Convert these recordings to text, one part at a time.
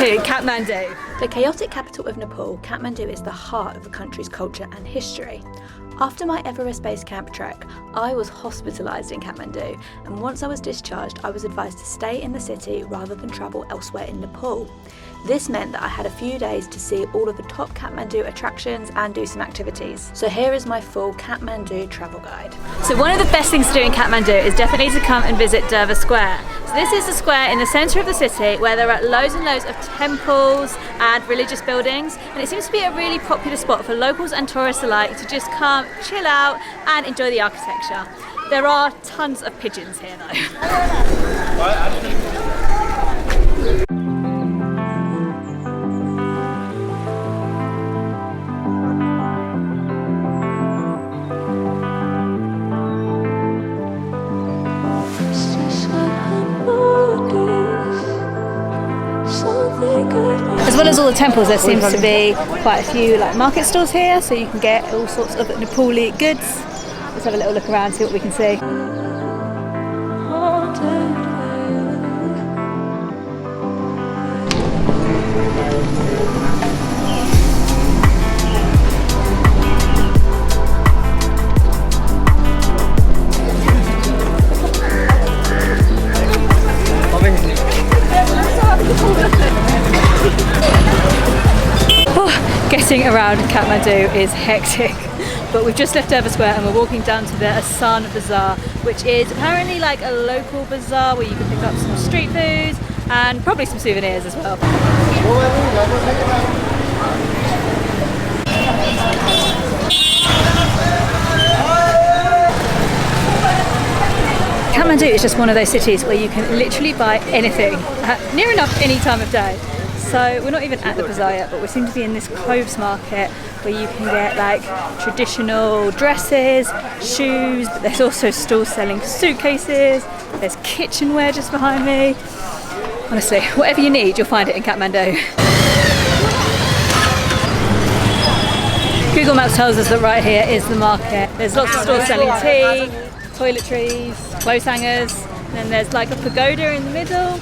to Kathmandu. The chaotic capital of Nepal, Kathmandu is the heart of the country's culture and history. After my Everest Base Camp trek, I was hospitalised in Kathmandu, and once I was discharged, I was advised to stay in the city rather than travel elsewhere in Nepal. This meant that I had a few days to see all of the top Kathmandu attractions and do some activities. So here is my full Kathmandu travel guide. So one of the best things to do in Kathmandu is definitely to come and visit Durbar Square. So this is the square in the centre of the city where there are loads and loads of temples and religious buildings, and it seems to be a really popular spot for locals and tourists alike to just come, chill out and enjoy the architecture. There are tons of pigeons here though. As well as all the temples, there seems to be quite a few like market stalls here, so you can get all sorts of Nepali goods. Let's have a little look around, see what we can see. Getting around Kathmandu is hectic, but we've just left Durbar Square and we're walking down to the Asan Bazaar, which is apparently like a local bazaar where you can pick up some street food and probably some souvenirs as well. Kathmandu is just one of those cities where you can literally buy anything at near enough any time of day. So we're not even at the bazaar yet, but we seem to be in this clothes market where you can get like traditional dresses, shoes, but there's also stalls selling suitcases, there's kitchenware just behind me. Honestly, whatever you need, you'll find it in Kathmandu. Google Maps tells us that right here is the market. There's lots of stores selling tea, toiletries, clothes hangers, and then there's like a pagoda in the middle.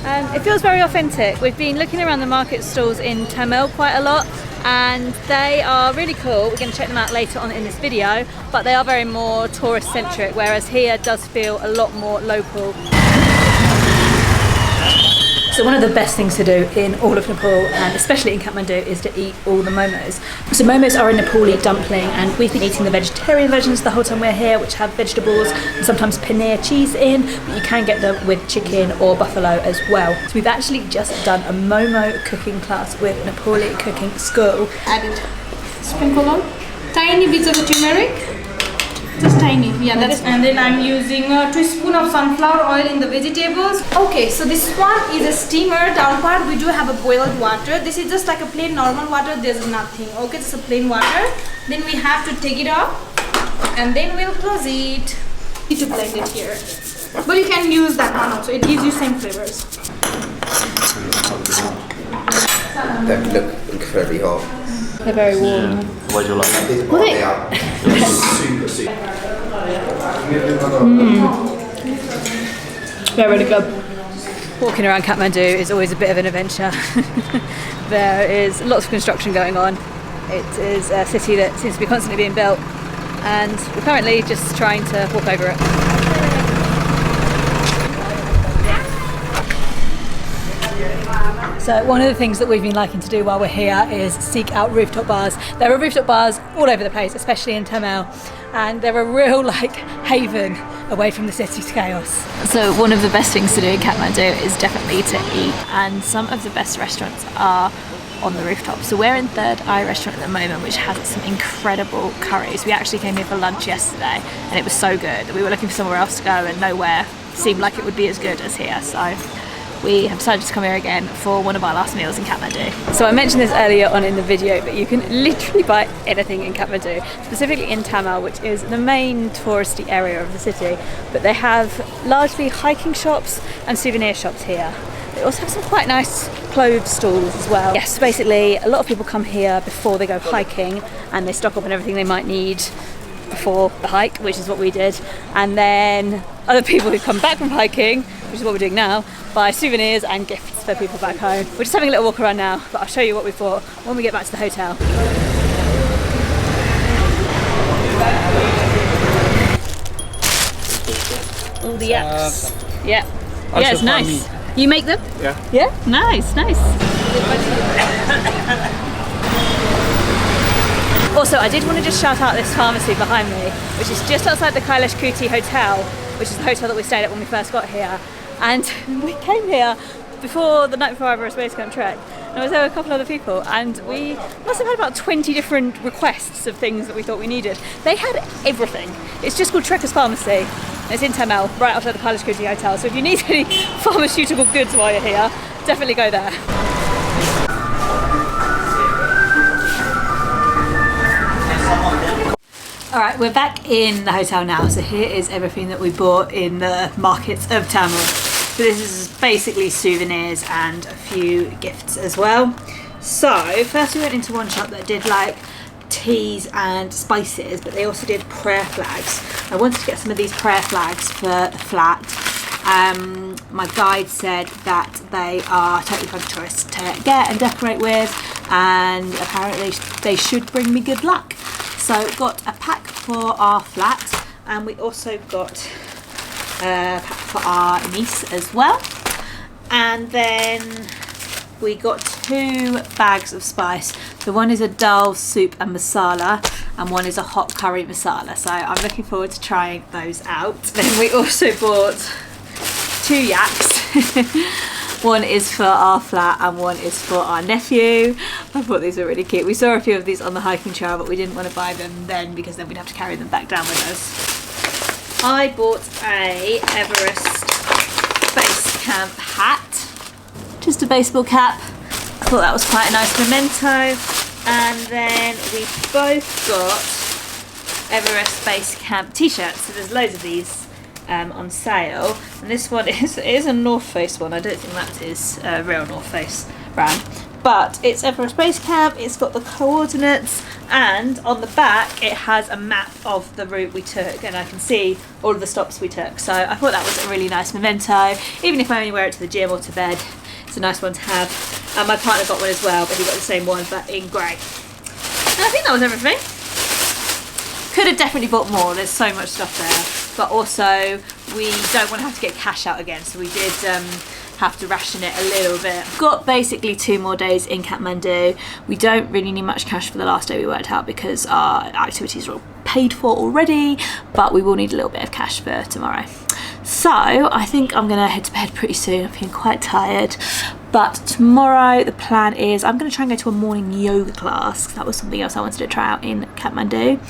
It feels very authentic. We've been looking around the market stalls in Thamel quite a lot, and they are really cool. We're going to check them out later on in this video, but they are very more tourist centric, whereas here does feel a lot more local. So one of the best things to do in all of Nepal, and especially in Kathmandu, is to eat all the momos. So momos are a Nepali dumpling, and we've been eating the vegetarian versions the whole time we're here, which have vegetables and sometimes paneer cheese in, but you can get them with chicken or buffalo as well. So we've actually just done a momo cooking class with Nepali Cooking School. Added sprinkle on tiny bits of turmeric. Just tiny, yeah, that's, and then I'm using a teaspoon of sunflower oil in the vegetables. Okay, so this one is a steamer down part. We do have a boiled water. This is just like a plain normal water. There's nothing. Okay, just a plain water. Then we have to take it off, and then we'll close it. Need to blend it here, but you can use that one also. It gives you same flavors. They look incredibly hot. They're very warm. Why do you like them? Well, they are super. They're really good. Walking around Kathmandu is always a bit of an adventure. There is lots of construction going on. It is a city that seems to be constantly being built, and we're currently just trying to walk over it. So one of the things that we've been liking to do while we're here is seek out rooftop bars. There are rooftop bars all over the place, especially in Thamel, and they're a real like haven away from the city's chaos. So one of the best things to do in Kathmandu is definitely to eat, and some of the best restaurants are on the rooftop. So we're in Third Eye restaurant at the moment, which has some incredible curries. We actually came here for lunch yesterday and it was so good that we were looking for somewhere else to go, and nowhere seemed like it would be as good as here. So we have decided to come here again for one of our last meals in Kathmandu. So I mentioned this earlier on in the video, but you can literally buy anything in Kathmandu, specifically in Thamel, which is the main touristy area of the city. But they have largely hiking shops and souvenir shops here. They also have some quite nice clothes stalls as well. Yes, basically a lot of people come here before they go hiking and they stock up on everything they might need before the hike, which is what we did. And then other people who come back from hiking, which is what we're doing now, buy souvenirs and gifts. tips for people back home. We're just having a little walk around now, but I'll show you what we bought when we get back to the hotel. All the apps. Yeah. Yeah, it's nice. You make them? Yeah. Yeah? Nice, nice. Also, I did want to just shout out this pharmacy behind me, which is just outside the Kailash Kuti Hotel, which is the hotel that we stayed at when we first got here. And we came here the night before our space camp trek, and I was there with a couple other people, and we must have had about 20 different requests of things that we thought we needed. They had everything. It's just called Trekker's Pharmacy. It's in Thamel, right outside the Kailash Kuti Hotel. So if you need any pharmaceutical goods while you're here, definitely go there. Alright, we're back in the hotel now, so here is everything that we bought in the markets of Thamel. So this is basically souvenirs and a few gifts as well. So first we went into one shop that did like teas and spices, but they also did prayer flags. I wanted to get some of these prayer flags for the flat. My guide said that they are totally fun choice to get and decorate with, and apparently they should bring me good luck. So got a pack for our flat, and we also got a pack for our niece as well. And then we got 2 bags of spice. So one is a dal soup and masala, and one is a hot curry masala. So I'm looking forward to trying those out. Then we also bought 2 yaks. One is for our flat and one is for our nephew. I thought these were really cute. We saw a few of these on the hiking trail, but we didn't want to buy them then because then we'd have to carry them back down with us. I bought a Everest base camp hat. Just a baseball cap. I thought that was quite a nice memento. And then we both got Everest base camp t-shirts. So there's loads of these on sale, and this one is a North Face one. I don't think that is a real North Face brand, but it's Everest Base Camp. It's got the coordinates, and on the back it has a map of the route we took, and I can see all of the stops we took. So I thought that was a really nice memento, even if I only wear it to the gym or to bed. It's a nice one to have. And my partner got one as well, but he got the same one but in grey. And I think that was everything. Could have definitely bought more, there's so much stuff there, but also we don't want to have to get cash out again, so we did have to ration it a little bit. Got basically 2 more days in Kathmandu. We don't really need much cash for the last day we worked out because our activities are all paid for already, but we will need a little bit of cash for tomorrow. So I think I'm gonna head to bed pretty soon. I'm feeling quite tired. But tomorrow the plan is I'm going to try and go to a morning yoga class, because that was something else I wanted to try out in Kathmandu.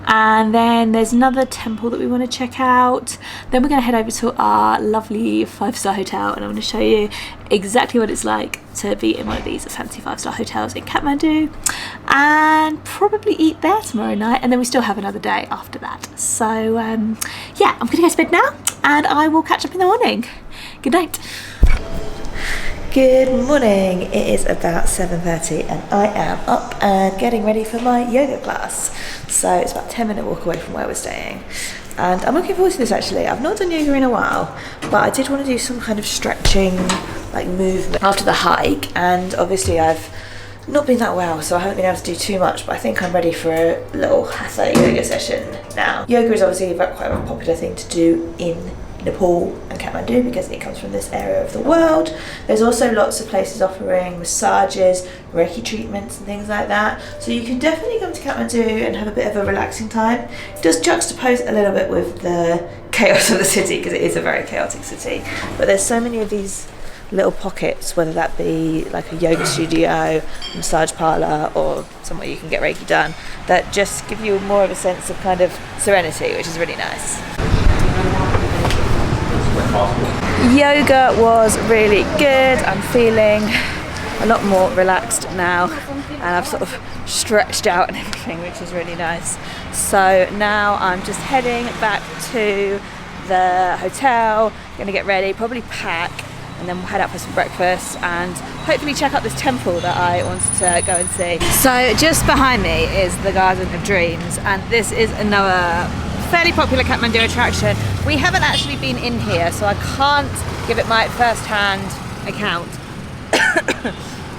And then there's another temple that we want to check out. Then we're going to head over to our lovely 5-star hotel, and I'm going to show you exactly what it's like to be in one of these fancy 5-star hotels in Kathmandu, and probably eat there tomorrow night, and then we still have another day after that. So yeah, I'm going to go to bed now, and I will catch up in the morning. Good night. Good morning, it is about 7:30 and I am up and getting ready for my yoga class. So it's about a 10-minute walk away from where we're staying. And I'm looking forward to this actually. I've not done yoga in a while, but I did want to do some kind of stretching, like movement after the hike. And obviously I've not been that well, so I haven't been able to do too much, but I think I'm ready for a little hatha yoga session now. Yoga is obviously quite a popular thing to do in Nepal and Kathmandu because it comes from this area of the world. There's also lots of places offering massages, Reiki treatments and things like that. So you can definitely come to Kathmandu and have a bit of a relaxing time. It does juxtapose a little bit with the chaos of the city because it is a very chaotic city. But there's so many of these little pockets, whether that be like a yoga studio, massage parlour, or somewhere you can get Reiki done, that just give you more of a sense of kind of serenity, which is really nice. Yoga was really good. I'm feeling a lot more relaxed now, and I've sort of stretched out and everything, which is really nice. So now I'm just heading back to the hotel, gonna get ready, probably pack, and then we'll head out for some breakfast and hopefully check out this temple that I wanted to go and see. So just behind me is the Garden of Dreams, and this is another fairly popular Kathmandu attraction. We haven't actually been in here, so I can't give it my first-hand account,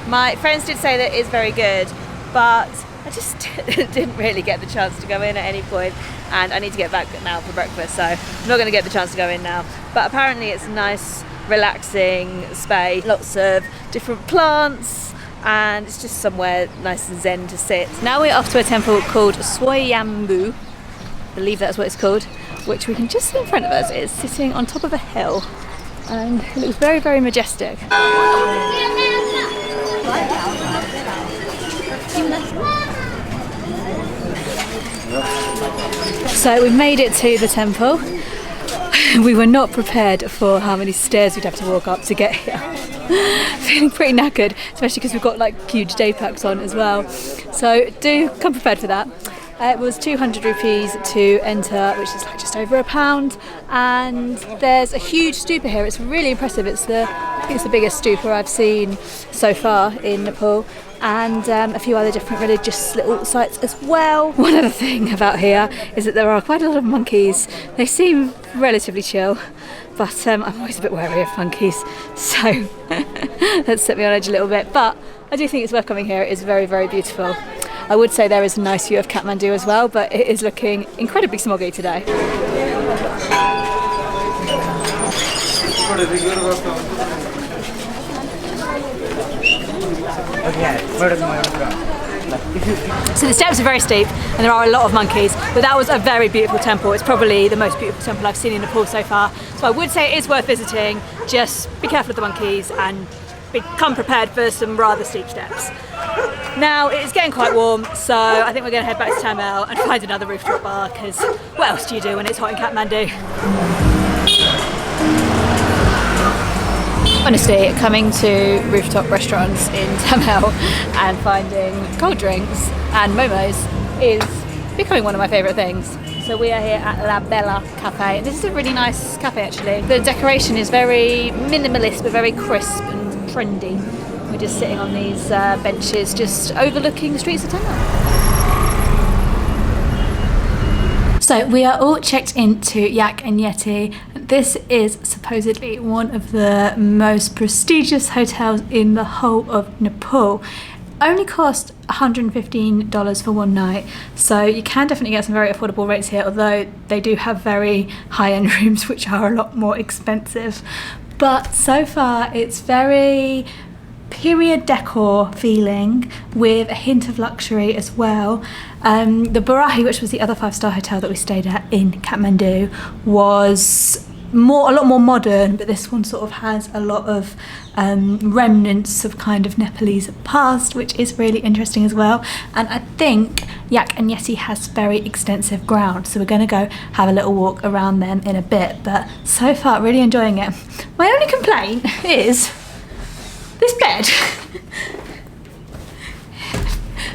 My friends did say that it's very good, but I just didn't really get the chance to go in at any point, and I need to get back now for breakfast, so I'm not going to get the chance to go in now. But apparently it's a nice, relaxing space, lots of different plants, and it's just somewhere nice and zen to sit. Now we're off to a temple called Swayambhu, I believe that's what it's called, which we can just see in front of us. It's sitting on top of a hill, and it looks very, very majestic. So we've made it to the temple. We were not prepared for how many stairs we'd have to walk up to get here. Feeling pretty knackered, especially because we've got like huge day packs on as well. So do come prepared for that. It was 200 rupees to enter, which is like just over £1. And there's a huge stupa here. It's really impressive. I think it's the biggest stupa I've seen so far in Nepal. And a few other different religious little sites as well. One other thing about here is that there are quite a lot of monkeys. They seem relatively chill, but I'm always a bit wary of monkeys, so that's set me on edge a little bit. But I do think it's worth coming here. It is very, very beautiful. I would say there is a nice view of Kathmandu as well, but it is looking incredibly smoggy today. So the steps are very steep and there are a lot of monkeys, but that was a very beautiful temple. It's probably the most beautiful temple I've seen in Nepal so far. So I would say it is worth visiting. Just be careful of the monkeys and become prepared for some rather steep steps. Now it's getting quite warm, so I think we're going to head back to Thamel and find another rooftop bar, because what else do you do when it's hot in Kathmandu? Honestly, coming to rooftop restaurants in Thamel and finding cold drinks and momos is becoming one of my favourite things. So we are here at La Bella Cafe. This is a really nice cafe actually. The decoration is very minimalist but very crisp and trendy. We're just sitting on these benches just overlooking the streets of Thamel. So we are all checked into Yak and Yeti. This is supposedly one of the most prestigious hotels in the whole of Nepal. Only cost $115 for one night, so you can definitely get some very affordable rates here, although they do have very high-end rooms which are a lot more expensive. But so far it's very period decor feeling with a hint of luxury as well. The Barahi, which was the other 5-star hotel that we stayed at in Kathmandu, was a lot more modern, but this one sort of has a lot of remnants of kind of Nepalese past, which is really interesting as well. And I think Yak and Yeti has very extensive ground, so we're going to go have a little walk around them in a bit. But so far, really enjoying it. My only complaint is this bed.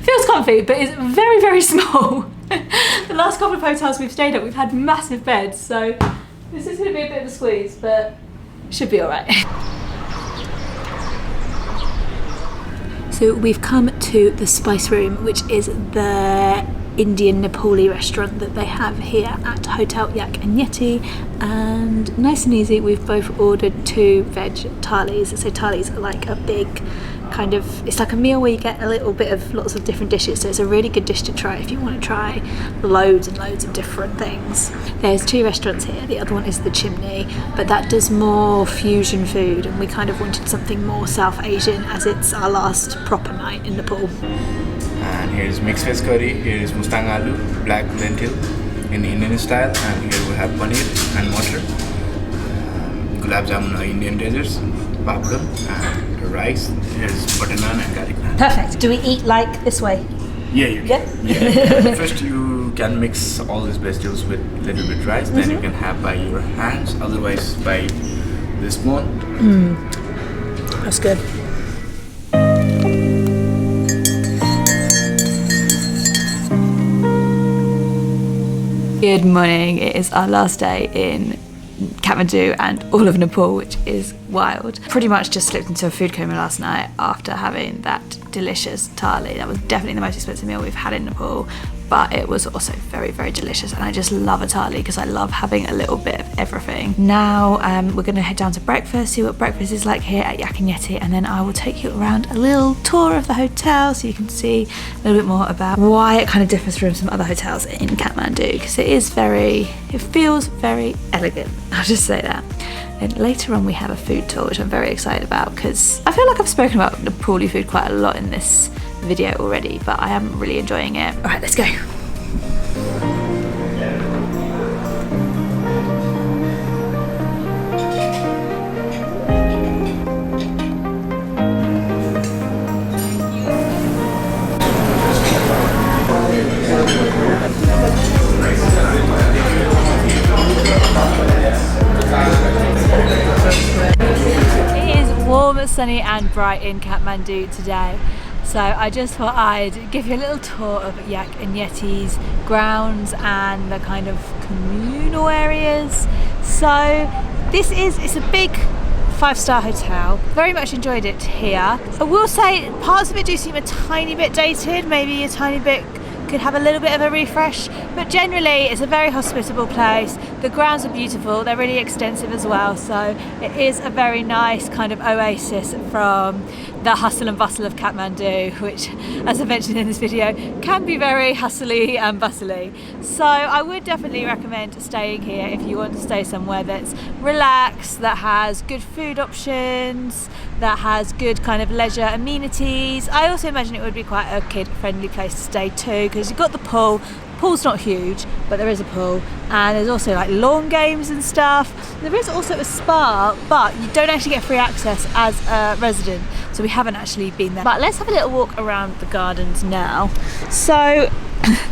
Feels comfy, but it's very, very small. The last couple of hotels we've stayed at, we've had massive beds, so this is going to be a bit of a squeeze, but should be all right. So we've come to the Spice Room, which is the Indian Nepali restaurant that they have here at Hotel Yak and Yeti, and nice and easy, we've both ordered 2 veg thalis. So thalis are like a big kind of, it's like a meal where you get a little bit of lots of different dishes, so it's a really good dish to try if you want to try loads and loads of different things. There's 2 restaurants here, the other one is the Chimney, but that does more fusion food, and we kind of wanted something more South Asian as it's our last proper night in Nepal. And here is mixed veg curry, here is mustang aloo, black lentil in Indian style, and here we have paneer and motor, gulab jamun are Indian desserts, papadum, and rice. Here is butter naan and garlic naan. Perfect. Do we eat like this way? Yeah, you can. Yeah. First you can mix all these vegetables with little bit rice, then you can have by your hands, otherwise by the spoon. That's good. Good morning. It is our last day in Kathmandu and all of Nepal, which is wild. Pretty much just slipped into a food coma last night after having that delicious thali. That was definitely the most expensive meal we've had in Nepal, but it was also very, very delicious, and I just love a thali because I love having a little bit of everything. Now we're going to head down to breakfast, see what breakfast is like here at Yak and Yeti, and then I will take you around a little tour of the hotel so you can see a little bit more about why it kind of differs from some other hotels in Kathmandu, because it feels very elegant, I'll just say that. And later on we have a food tour, which I'm very excited about because I feel like I've spoken about Nepali food quite a lot in this video already, but I am really enjoying it. All right, let's go. It is warm, sunny and bright in Kathmandu today. So I just thought I'd give you a little tour of Yak and Yeti's grounds and the kind of communal areas. So it's a big 5-star hotel. Very much enjoyed it here. I will say parts of it do seem a tiny bit dated, maybe a tiny bit could have a little bit of a refresh, but generally it's a very hospitable place. The grounds are beautiful, they're really extensive as well, so it is a very nice kind of oasis from the hustle and bustle of Kathmandu, which, as I mentioned in this video, can be very hustly and bustly. So I would definitely recommend staying here if you want to stay somewhere that's relaxed, that has good food options, that has good kind of leisure amenities. I also imagine it would be quite a kid-friendly place to stay too, because you've got the pool. Pool's not huge, but there is a pool, and there's also like lawn games and stuff. There is also a spa, but you don't actually get free access as a resident, so we haven't actually been there. But let's have a little walk around the gardens now. So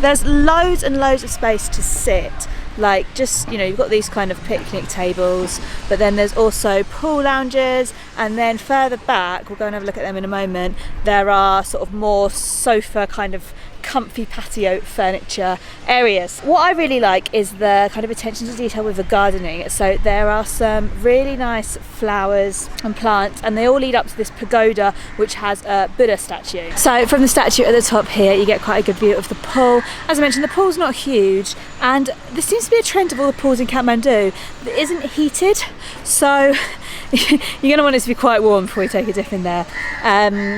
there's loads and loads of space to sit. Like, just, you know, you've got these kind of picnic tables, but then there's also pool lounges, and then further back, we'll go and have a look at them in a moment, there are sort of more sofa kind of comfy patio furniture areas. What I really like is the kind of attention to detail with the gardening. So there are some really nice flowers and plants, and they all lead up to this pagoda which has a Buddha statue. So from the statue at the top here you get quite a good view of the pool. As I mentioned, the pool's not huge, and there seems to be a trend of all the pools in Kathmandu that isn't heated, so you're going to want it to be quite warm before you take a dip in there.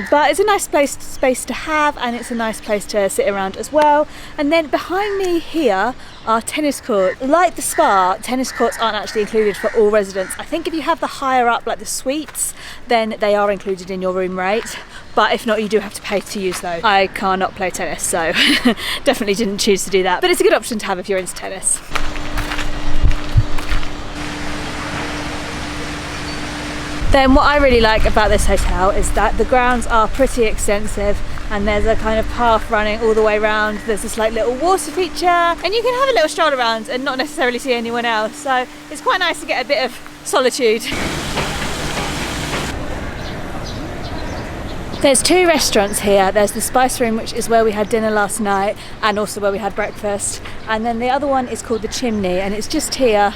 But it's a nice space to have, and it's a nice place to sit around as well. And then behind me here are tennis courts. Like the spa, tennis courts aren't actually included for all residents. I think if you have the higher up, like the suites, then they are included in your room rate. But if not, you do have to pay to use those. I cannot play tennis, so definitely didn't choose to do that. But it's a good option to have if you're into tennis. Then what I really like about this hotel is that the grounds are pretty extensive, and there's a kind of path running all the way around. There's this like little water feature, and you can have a little stroll around and not necessarily see anyone else, so it's quite nice to get a bit of solitude. There's 2 restaurants here. There's the Spice Room, which is where we had dinner last night and also where we had breakfast, and then the other one is called the Chimney, and it's just here,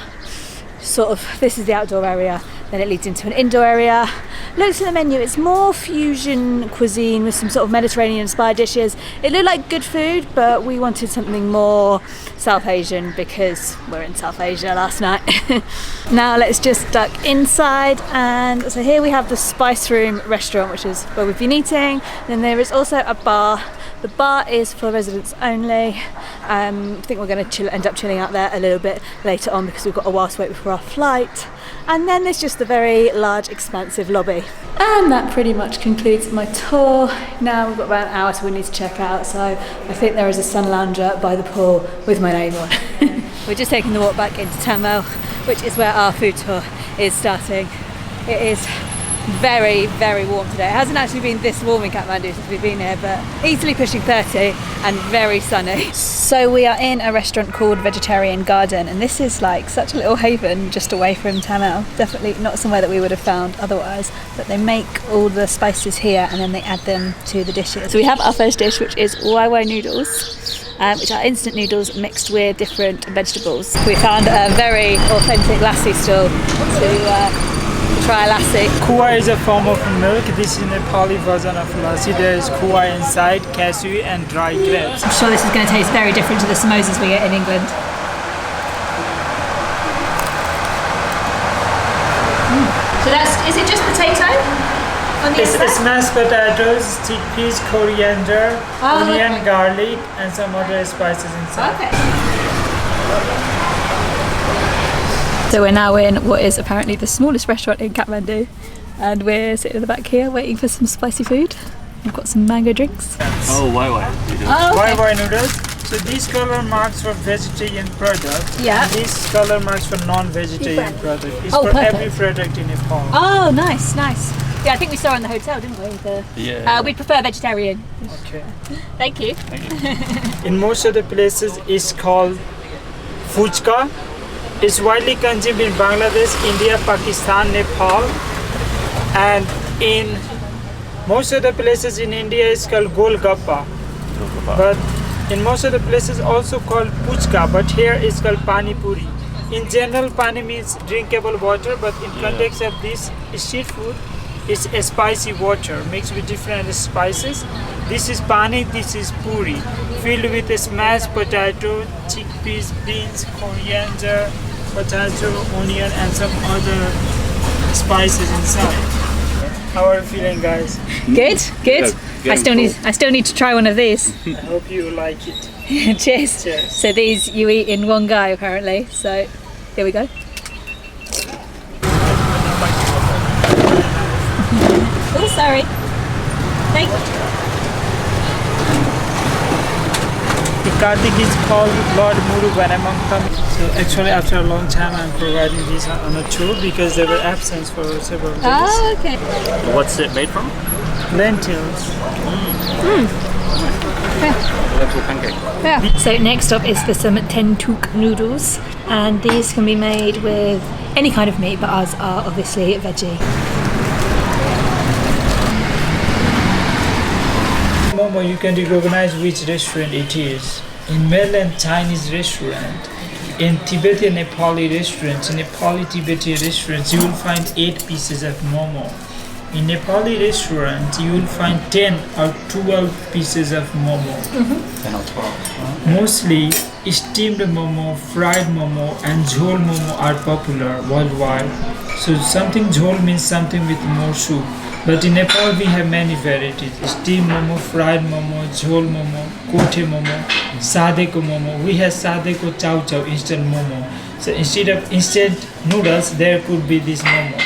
sort of, this is the outdoor area, then it leads into an indoor area. Looks at the menu, it's more fusion cuisine with some sort of Mediterranean inspired dishes. It looked like good food, but we wanted something more South Asian because we're in South Asia last night. Now let's just duck inside, and so here we have the Spice Room restaurant, which is where we've been eating. Then there is also a bar. The bar is for residents only. I think we're going to end up chilling out there a little bit later on because we've got a while to wait before our flight. And then there's just a very large, expansive lobby. And that pretty much concludes my tour. Now we've got about an hour till we need to check out, so I think there is a sun lounger by the pool with my name on. We're just taking the walk back into Thamel, which is where our food tour is starting. It is very, very warm today. It hasn't actually been this warm in Kathmandu since we've been here, but easily pushing 30 and very sunny. So we are in a restaurant called Vegetarian Garden, and this is like such a little haven just away from Thamel. Definitely not somewhere that we would have found otherwise, but they make all the spices here and then they add them to the dishes. So we have our first dish, which is Wai noodles, which are instant noodles mixed with different vegetables. We found a very authentic lassi stall to try a lassi. Kuwa is a form of milk. This is a Nepali version of lassi. There is kuwa inside, cashew and dry grapes. I'm sure this is going to taste very different to the samosas we get in England. So is it just potato on the It's inside? mashed potatoes, chickpeas, coriander, Oh, onion, okay. garlic, and some other spices inside. Okay. So we're now in what is apparently the smallest restaurant in Kathmandu, and we're sitting in the back here waiting for some spicy food. We've got some mango drinks. Oh, why? Oh, Why noodles? So this color marks for vegetarian product. Yeah. And this color marks for non-vegetarian product. It's Oh, for perfect. every product in Nepal. Oh, nice. Yeah, I think we saw in the hotel, didn't we? Yeah. We prefer vegetarian. Okay. Thank you. In most of the places, it's called fuchka. It's widely consumed in Bangladesh, India, Pakistan, Nepal, and in most of the places in India, it's called golgappa. But in most of the places, also called puchka. But here, it's called pani puri. In general, pani means drinkable water, but in context of this street food, it's a spicy water mixed with different spices. This is pani, this is puri, filled with a smashed potato, chickpeas, beans, coriander, potato, onion, and some other spices inside. How are you feeling, guys? Good. Yeah, I still need to try one of these. I hope you like it. Cheers. Cheers. So these you eat in one go apparently. So here we go. Oh, sorry. Thank you. The Kartik is called Lord Murugan among Thamel. So actually after a long time I'm providing this on a tour because they were absent for several days. Oh, okay. What's it made from? Lentils. Lentil pancake. Yeah. So next up is the some tentuk noodles, and these can be made with any kind of meat, but ours are obviously veggie. Momo, you can recognize which restaurant it is. In mainland Chinese restaurant, in Tibetan Nepali restaurants, in Nepali Tibetan restaurants, you will find 8 pieces of momo. In Nepali restaurant, you will find 10 or 12 pieces of momo. 10 or 12. Mostly steamed momo, fried momo, and jhol momo are popular worldwide. So something jhol means something with more soup. But in Nepal we have many varieties. Steamed momo, fried momo, jhol momo, kothe momo, sadeko momo. We have sadeko chow chow, instant momo. So instead of instant noodles, there could be this momo.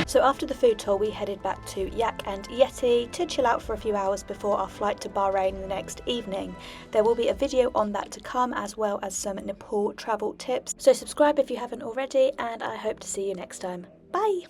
So after the food tour, we headed back to Yak and Yeti to chill out for a few hours before our flight to Bahrain the next evening. There will be a video on that to come, as well as some Nepal travel tips. So subscribe if you haven't already, and I hope to see you next time. Bye!